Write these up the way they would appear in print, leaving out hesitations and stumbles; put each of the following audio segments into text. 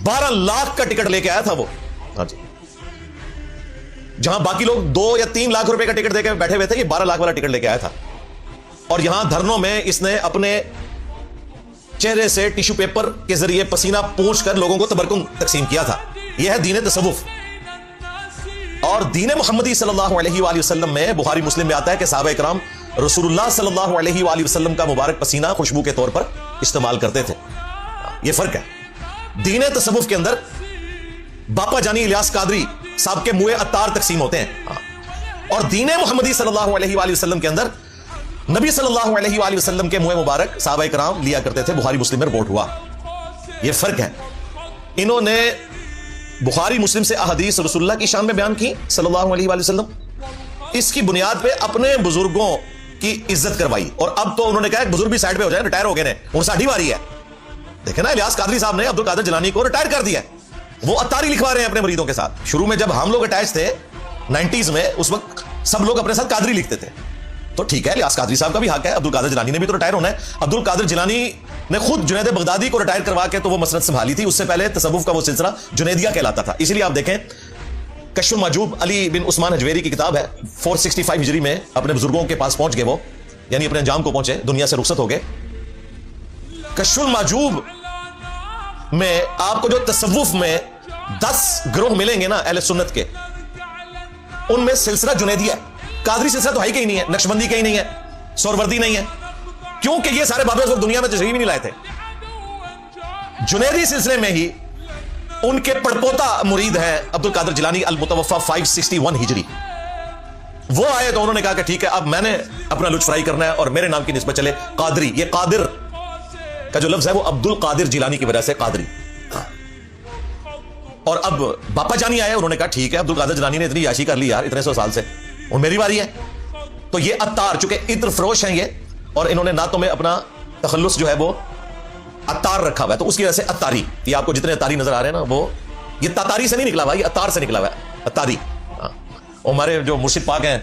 12 लाख का टिकट लेके आया था वो। हाँ जी, जहां बाकी लोग 2 या 3 लाख रुपए का टिकट देकर बैठे हुए थे, ये 12 लाख वाला टिकट लेके आया था। और यहां धरनों में इसने अपने चेहरे से टिश्यू पेपर के जरिए पसीना पोंछ कर लोगों को तबरकुन तकसीम किया था। यह है दीन तसव्वुफ। और दीन मुहम्मदी सल्लल्लाहु अलैहि वसल्लम में, बुखारी मुस्लिम में आता है कि सहाबा इकराम रसूलुल्लाह सल्लल्लाहु अलैहि वसल्लम का मुबारक पसीना खुशबू के तौर पर इस्तेमाल करते थे। यह फर्क है। दीन तसव्वुफ के अंदर बापा जानी इलियास कादरी साहब के मुए अत्तार तकसीम होते हैं, और दीन मुहम्मदी सल्लल्लाहु अलैहि वसल्लम के अंदर नबी सल्लल्लाहु अलैहि वसल्लम के मुए मुबारक सहाबा इकराम लिया करते थे। बुखारी मुस्लिम में रिपोर्ट हुआ। यह फर्क है। इन्होंने बुखारी मुस्लिम से अहदीस रसूलुल्लाह की शान में बयान की सल्लल्लाहु अलैहि वसल्लम, इसकी बुनियाद पे अपने बुजुर्गों की इज्जत करवाई। और अब तो उन्होंने कहा बुजुर्ग भी साइड पे हो जाए, रिटायर हो गए ने, और साडी बारी है। देखे ना, इलियास कादरी साहब ने अब्दुल कादिर जिलानी को रिटायर कर दिया। वो अत्तारी लिखवा रहे हैं अपने मरीदों के साथ। शुरू में जब हम लोग अटैच थे 90s में, उस वक्त सब लोग अपने साथ कादरी लिखते थे। तो ठीक है, इलियास कादरी साहब का भी हक है, अब्दुल कादिर जिलानी ने भी तो रिटायर होना है। अब्दुल कादिर जिलानी ने खुद जुनैद बगदादी को रिटायर करवा के तो वो मसनद संभाली थी। उससे पहले तसव्वुफ का वो सिलसिला जुनैदिया कहलाता था। इसलिए आप देखें, कश्फुल माजूब अली बिन उस्मान हजवेरी की किताब है। 465 हिजरी में अपने बुजुर्गों के पास पहुंच गए वो, यानी अपने अंजाम को पहुंचे, दुनिया से रुखसत हो गए। कश्फुल माजूब में आपको जो तसव्वुफ में 10 ग्रोह मिलेंगे ना अहले सुन्नत के, उनमें सिलसिला जुनैदिया। कादरी सिलसिला तो है कहीं नहीं है, नक्शबंदी कहीं नहीं है, सोरवर्दी नहीं है, क्योंकि ये सारे बाबे उस वक्त दुनिया में तशरीफ भी नहीं लाए थे। जुनैदी सिलसिले में ही उनके पड़पोता मुरीद हैं अब्दुल कादिर जिलानी अल मुतवफ़ा 561 हिजरी। वो आए तो उन्होंने कहा कि ठीक है, अब मैंने अपना लुत्फ फ्राई करना है और मेरे नाम की निस्बत चले कादरी। ये कादिर का जो लफ्ज है वो अब्दुल कादिर जिलानी की वजह से कादरी। और अब बापा जानी आए, उन्होंने कहा ठीक है, अब्दुल कादिर जिलानी ने इतनी याशी कर ली यार इतने 100 साल से, और मेरी बारी है। तो ये अत्तार, चूंकि इत्र फरोश हैं ये, और इन्होंने नातों में अपना तखल्लुस जो है वो अत्तार रखा हुआ है, तो उसकी वजह से अत्तारी। ये आपको जितने अत्तारी नजर आ रहे हैं ना, वो ये तातारी से नहीं निकला हुआ, ये अत्तार से निकला हुआ है, अत्तारी। हमारे जो मुर्शिद पाक हैं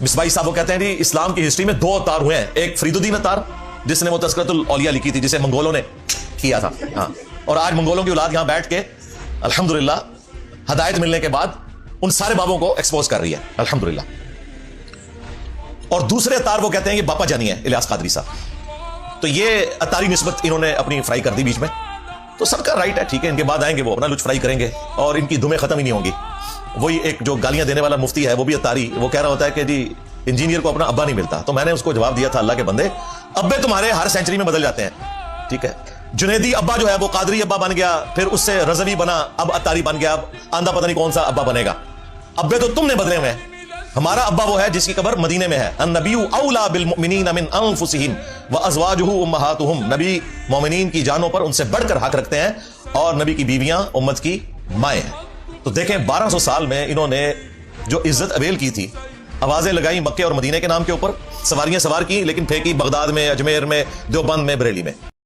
मिसबाही साहब, वो कहते हैं जी इस्लाम की हिस्ट्री में 2 अत्तार हुए हैं। एक फरीदुद्दीन अत्तार जिसने वो तज़किरतुल औलिया लिखी थी, जिसे मंगोलों ने किया था। हाँ, और आज मंगोलों की औलाद यहां बैठ के अल्हम्दुलिल्लाह हदायत मिलने के बाद उन सारे बाबों को एक्सपोज कर रही है अल्हम्दुलिल्लाह। और दूसरे अत्तार वो कहते हैं कि बापा जानी है इलियास कादरी साहब। तो ये अत्तारी निस्बत इन्होंने अपनी फ्राई कर दी बीच में। तो सबका राइट है, ठीक है, इनके बाद आएंगे वो अपना लुत्फ फ्राई करेंगे और इनकी धुमें खत्म ही नहीं होंगी। वही एक जो गालियां देने वाला मुफ्ती है, वो भी अत्तारी, वो कह रहा होता है कि जी इंजीनियर को अपना अब्बा नहीं मिलता। तो मैंने उसको जवाब दिया था, अल्लाह के बंदे, अब्बे तुम्हारे हर सेंचुरी में बदल जाते हैं, ठीक है। जुनैदी अब्बा जो है वो कादरी अब्बा बन गया, फिर उससे रज़वी बना, अब अत्तारी बन गया, अब आंदा पता नहीं कौन सा अब्बा बनेगा। अब्बे तो तुमने बदले हुए हैं। हमारा अब्बा वो है जिसकी कब्र मदीने में है। अन्नबिय्यु औला बिल मुमिनीन मिन अनफुसिहिम व अज़वाजुहु उम्महातुहुम। नबी मोमिनीन की जानों पर उनसे बढ़कर हक रखते हैं, और नबी की बीवियां उम्मत की माएँ हैं। तो देखें 1200 साल में इन्होंने जो इज्जत अवेल की थी, आवाजें लगाई मक्के और मदीने के नाम के ऊपर, सवारियां सवार की, लेकिन फेंकी बगदाद में, अजमेर में, देवबंद में, बरेली में।